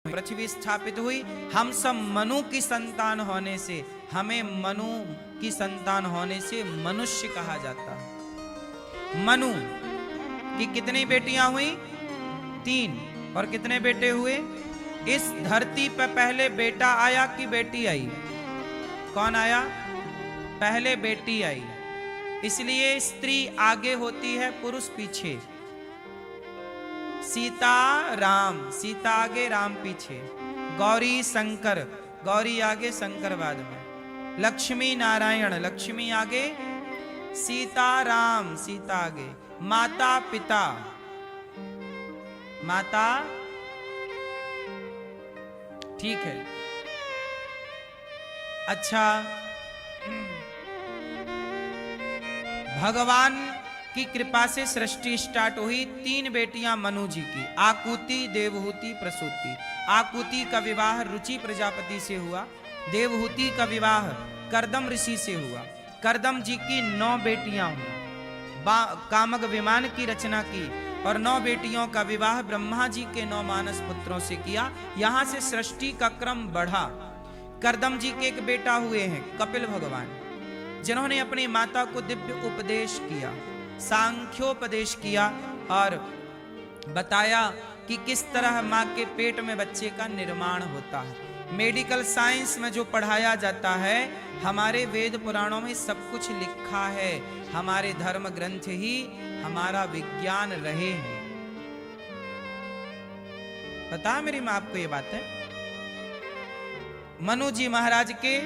पृथ्वी स्थापित हुई। हम सब मनु की संतान होने से, हमें मनु की संतान होने से मनुष्य कहा जाता है। मनु की कितनी बेटियां हुई? 3। और कितने बेटे हुए? इस धरती पर पहले बेटा आया कि बेटी आई? कौन आया? पहले बेटी आई। इसलिए स्त्री आगे होती है, पुरुष पीछे। सीता राम, सीता आगे राम पीछे। गौरी शंकर, गौरी आगे शंकर बाद में। लक्ष्मी नारायण, लक्ष्मी आगे, सीता राम, सीता आगे। माता पिता, माता, ठीक है। अच्छा, भगवान की कृपा से सृष्टि स्टार्ट हुई। 3 बेटियां मनु जी की, आकुति, देवहूति, प्रसूति। आकुति का विवाह रुचि प्रजापति से हुआ। देवहूति का विवाह कर्दम ऋषि से हुआ। कर्दम जी की 9 बेटियां हुई। कामक विमान की रचना की और 9 बेटियों का विवाह ब्रह्मा जी के 9 मानस पुत्रों से किया। यहां से सृष्टि का क्रम बढ़ा। कर्दम जी के एक बेटा हुए हैं कपिल भगवान, जिन्होंने अपनी माता को दिव्य उपदेश किया, सांख्योपदेश किया और बताया कि किस तरह मां के पेट में बच्चे का निर्माण होता है। मेडिकल साइंस में जो पढ़ाया जाता है, हमारे वेद पुराणों में सब कुछ लिखा है। हमारे धर्म ग्रंथ ही हमारा विज्ञान रहे हैं। पता है मेरी मां आपको ये बात है? मनु जी महाराज के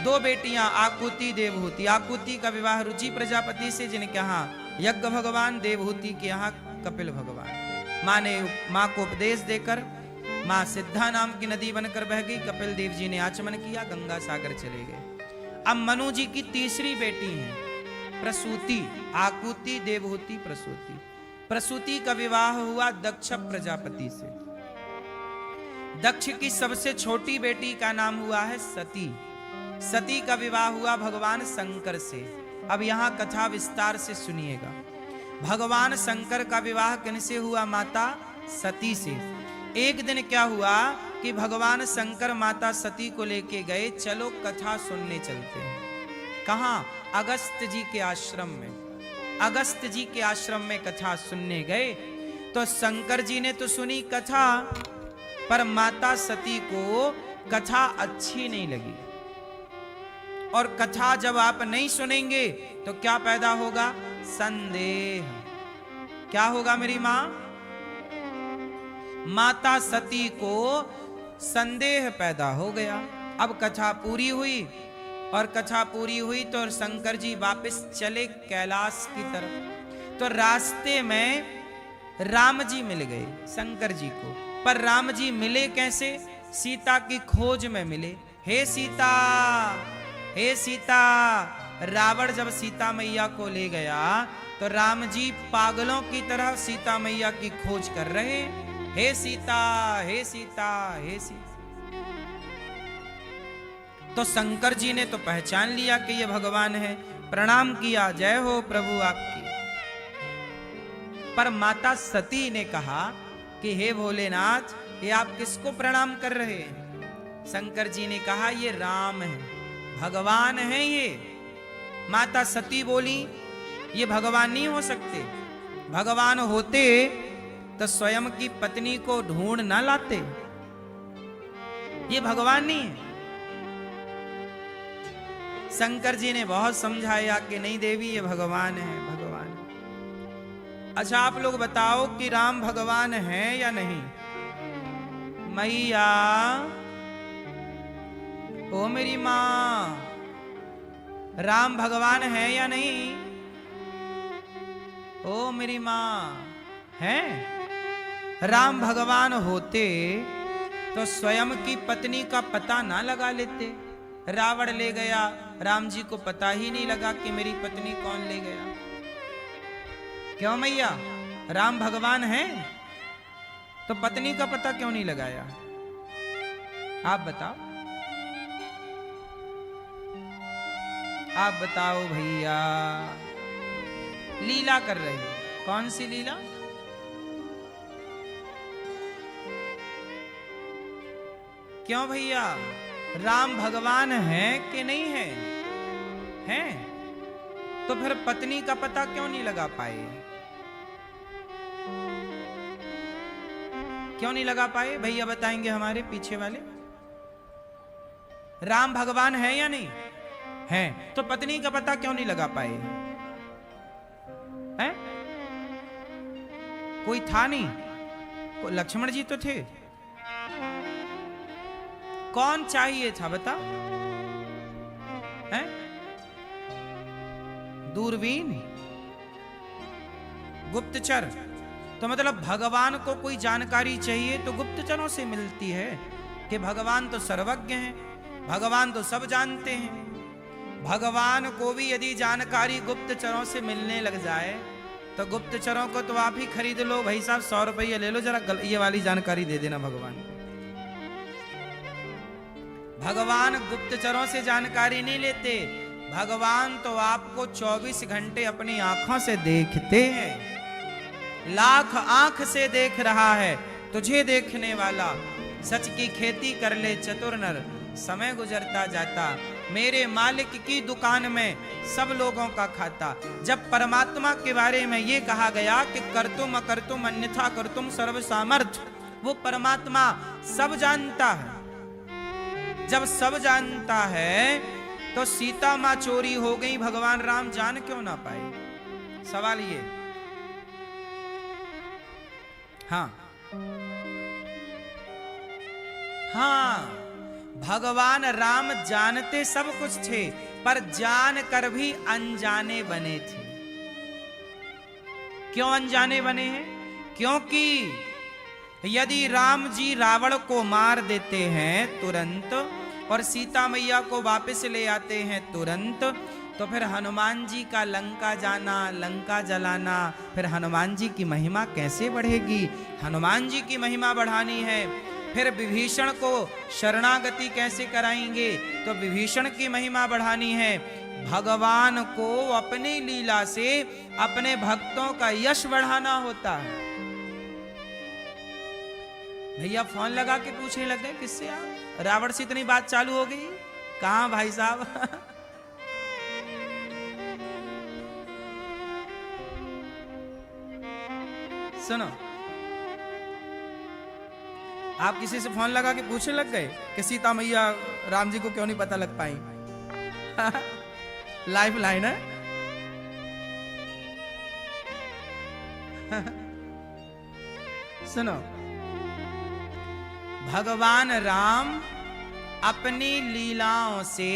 2 बेटियां आकुति, देवहूति। आकुति का विवाह रुचि प्रजापति से, जिनके यहाँ यज्ञ भगवान। देवहूति के यहाँ कपिल भगवान। माँ ने माँ को उपदेश देकर माँ सिद्धा नाम की नदी बनकर बह गई। कपिल देव जी ने आचमन किया, गंगा सागर चले गए। अब मनु जी की तीसरी बेटी है प्रसूति। आकुति, देवहूति, प्रसूति। प्रसूति का विवाह हुआ दक्ष प्रजापति से। दक्ष की सबसे छोटी बेटी का नाम हुआ है सती। सती का विवाह हुआ भगवान शंकर से। अब यहां कथा विस्तार से सुनिएगा। भगवान शंकर का विवाह किनसे हुआ? माता सती से। एक दिन क्या हुआ कि भगवान शंकर माता सती को लेके गए, चलो कथा सुनने चलते हैं। कहां? अगस्त जी के आश्रम में। अगस्त जी के आश्रम में कथा सुनने गए तो शंकर जी ने तो सुनी कथा, पर माता सती को कथा अच्छी नहीं लगी। और कथा जब आप नहीं सुनेंगे तो क्या पैदा होगा? संदेह। क्या होगा मेरी मां? माता सती को संदेह पैदा हो गया। अब कथा पूरी हुई, और कथा पूरी हुई तो शंकर जी वापस चले कैलाश की तरफ। तो रास्ते में राम जी मिल गए शंकर जी को। पर राम जी मिले कैसे? सीता की खोज में मिले। हे सीता, हे सीता। रावण जब सीता मैया को ले गया तो राम जी पागलों की तरह सीता मैया की खोज कर रहे। हे सीता, हे सीता, हे सीता। तो शंकर जी ने तो पहचान लिया कि ये भगवान है, प्रणाम किया, जय हो प्रभु आपकी। पर माता सती ने कहा कि हे भोलेनाथ, ये आप किसको प्रणाम कर रहे हैं? शंकर जी ने कहा ये राम है, भगवान है ये। माता सती बोली ये भगवान नहीं हो सकते। भगवान होते तो स्वयं की पत्नी को ढूंढ ना लाते। ये भगवान नहीं है। शंकर जी ने बहुत समझाया कि नहीं देवी, ये भगवान है, भगवान है। अच्छा आप लोग बताओ कि राम भगवान है या नहीं? मैया, ओ मेरी मां, राम भगवान है या नहीं? ओ मेरी मां, है? राम भगवान होते तो स्वयं की पत्नी का पता ना लगा लेते। रावण ले गया, राम जी को पता ही नहीं लगा कि मेरी पत्नी कौन ले गया। क्यों मैया? राम भगवान है तो पत्नी का पता क्यों नहीं लगाया? आप बताओ, आप बताओ भैया। लीला कर रही है। कौन सी लीला? क्यों भैया, राम भगवान है कि नहीं है? हैं? तो फिर पत्नी का पता क्यों नहीं लगा पाए? क्यों नहीं लगा पाए? भैया बताएंगे हमारे पीछे वाले। राम भगवान है या नहीं है? तो पत्नी का पता क्यों नहीं लगा पाए? हैं? कोई था नहीं? लक्ष्मण जी तो थे। कौन चाहिए था बता? हैं? दूरबीन, गुप्तचर। तो मतलब भगवान को कोई जानकारी चाहिए तो गुप्तचरों से मिलती है कि भगवान तो सर्वज्ञ हैं, भगवान तो सब जानते हैं। भगवान को भी यदि जानकारी गुप्तचरों से मिलने लग जाए तो गुप्तचरों को तो आप ही खरीद लो भाई साहब, 100 रुपये ले लो, जरा ये वाली जानकारी दे देना भगवान। भगवान गुप्तचरों से जानकारी नहीं लेते, भगवान तो आपको 24 घंटे अपनी आंखों से देखते हैं। लाख आंख से देख रहा है तुझे देखने वाला, सच की खेती कर ले चतुर नर, समय गुजरता जाता, मेरे मालिक की दुकान में सब लोगों का खाता। जब परमात्मा के बारे में ये कहा गया कि करतुम अकर्तुम अन्यथा करतुम सर्व सामर्थ्य, वो परमात्मा सब जानता है। जब सब जानता है तो सीता मां चोरी हो गई, भगवान राम जान क्यों ना पाए? सवाल ये। हाँ हाँ, भगवान राम जानते सब कुछ थे, पर जान कर भी अनजाने बने थे। क्यों अनजाने बने हैं? क्योंकि यदि राम जी रावण को मार देते हैं तुरंत और सीता मैया को वापस ले आते हैं तुरंत, तो फिर हनुमान जी का लंका जाना, लंका जलाना, फिर हनुमान जी की महिमा कैसे बढ़ेगी? हनुमान जी की महिमा बढ़ानी है। फिर विभीषण को शरणागति कैसे कराएंगे? तो विभीषण की महिमा बढ़ानी है। भगवान को अपनी लीला से अपने भक्तों का यश बढ़ाना होता है। भैया फोन लगा के पूछने लग गए किससे आप? रावण से इतनी बात चालू हो गई? कहां भाई साहब? सुनो, आप किसी से फोन लगा के पूछने लग गए कि सीता मैया राम जी को क्यों नहीं पता लग पाई? लाइफ लाइन है। सुनो, भगवान राम अपनी लीलाओं से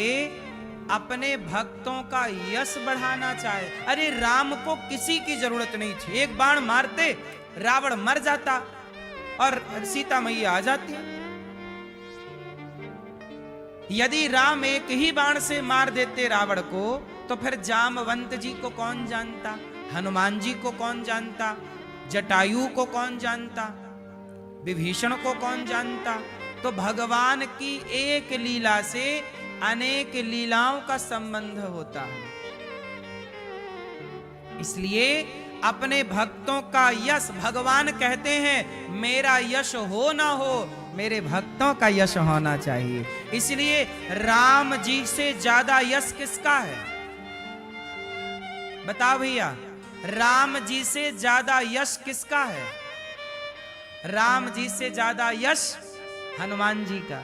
अपने भक्तों का यश बढ़ाना चाहे। अरे राम को किसी की जरूरत नहीं थी, एक बाण मारते रावण मर जाता और सीता मैया आ जाती। यदि राम एक ही बाण से मार देते रावण को, तो फिर जामवंत जी को कौन जानता, हनुमान जी को कौन जानता, जटायु को कौन जानता, विभीषण को कौन जानता? तो भगवान की एक लीला से अनेक लीलाओं का संबंध होता है। इसलिए अपने भक्तों का यश, भगवान कहते हैं मेरा यश हो ना हो, मेरे भक्तों का यश होना चाहिए। इसलिए राम जी से ज्यादा यश किसका है? बताओ भैया, राम जी से ज्यादा यश किसका है? राम जी से ज्यादा यश हनुमान जी का।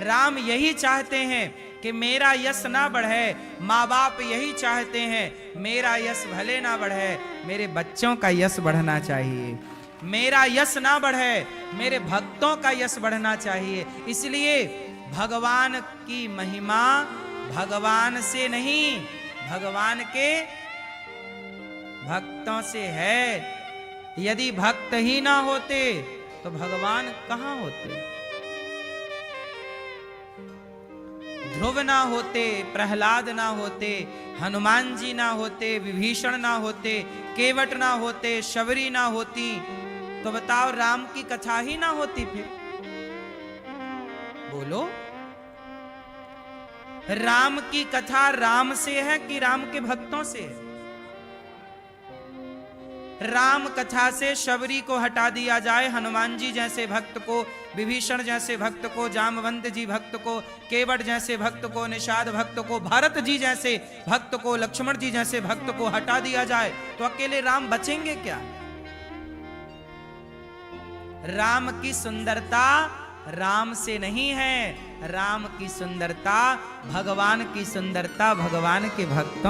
राम यही चाहते हैं कि मेरा यश ना बढ़े, माँ बाप यही चाहते हैं मेरा यश भले ना बढ़े, मेरे बच्चों का यश बढ़ना चाहिए। मेरा यश ना बढ़े, मेरे भक्तों का यश बढ़ना चाहिए। इसलिए भगवान की महिमा भगवान से नहीं, भगवान के भक्तों से है। यदि भक्त ही ना होते तो भगवान कहां होते? ध्रुव ना होते, प्रहलाद ना होते, हनुमान जी ना होते, विभीषण ना होते, केवट ना होते, शबरी ना होती, तो बताओ राम की कथा ही ना होती फिर? बोलो, राम की कथा राम से है कि राम के भक्तों से है? राम कथा से शबरी को हटा दिया जाए, हनुमान जी जैसे भक्त को, विभीषण जैसे भक्त को, जामवंत जी भक्त को, केवट जैसे भक्त को, निषाद भक्त को, भरत जी जैसे भक्त को, लक्ष्मण जी जैसे भक्त को हटा दिया जाए तो अकेले राम बचेंगे क्या? राम की सुंदरता राम से नहीं है, राम की सुंदरता भगवान की सुंदरता भगवान के भक्तों